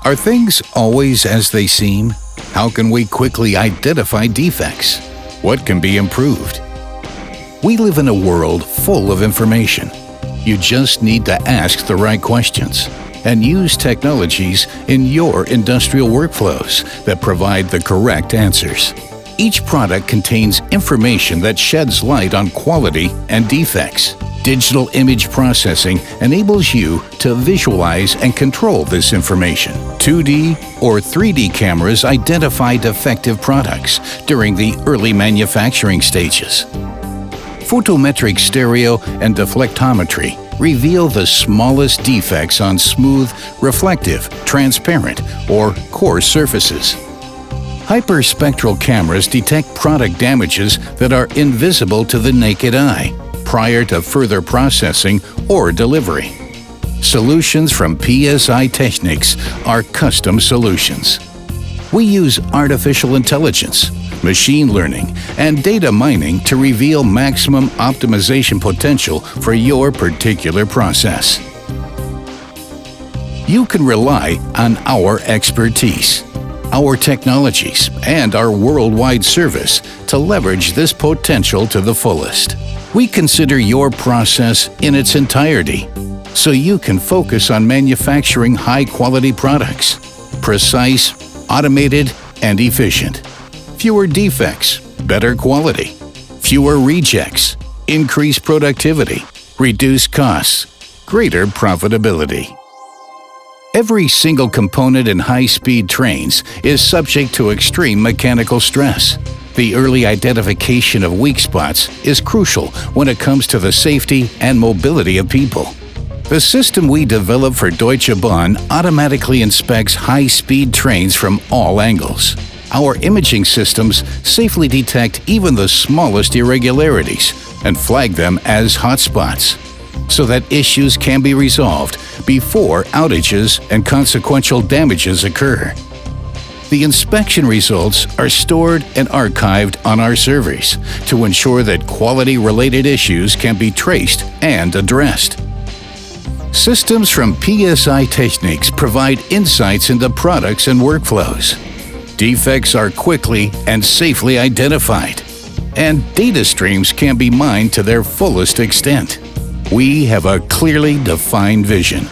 Are things always as they seem? How can we quickly identify defects? What can be improved? We live in a world full of information. You just need to ask the right questions and use technologies in your industrial workflows that provide the correct answers. Each product contains information that sheds light on quality and defects. Digital image processing enables you to visualize and control this information. 2D or 3D cameras identify defective products during the early manufacturing stages. Photometric stereo and deflectometry reveal the smallest defects on smooth, reflective, transparent, or coarse surfaces. Hyperspectral cameras detect product damages that are invisible to the naked eye prior to further processing or delivery. Solutions from PSI Technics are custom solutions. We use artificial intelligence, machine learning, and data mining to reveal maximum optimization potential for your particular process. You can rely on our expertise, our technologies, and our worldwide service to leverage this potential to the fullest. We consider your process in its entirety, so you can focus on manufacturing high-quality products, precise, automated, and efficient. Fewer defects, better quality, fewer rejects, increased productivity, reduced costs, greater profitability. Every single component in high-speed trains is subject to extreme mechanical stress. The early identification of weak spots is crucial when it comes to the safety and mobility of people. The system we developed for Deutsche Bahn automatically inspects high-speed trains from all angles. Our imaging systems safely detect even the smallest irregularities and flag them as hotspots, so that issues can be resolved before outages and consequential damages occur. The inspection results are stored and archived on our servers to ensure that quality-related issues can be traced and addressed. Systems from PSI Technics provide insights into products and workflows. Defects are quickly and safely identified, and data streams can be mined to their fullest extent. We have a clearly defined vision.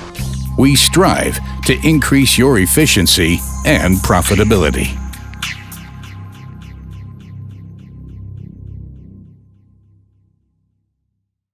We strive to increase your efficiency and profitability.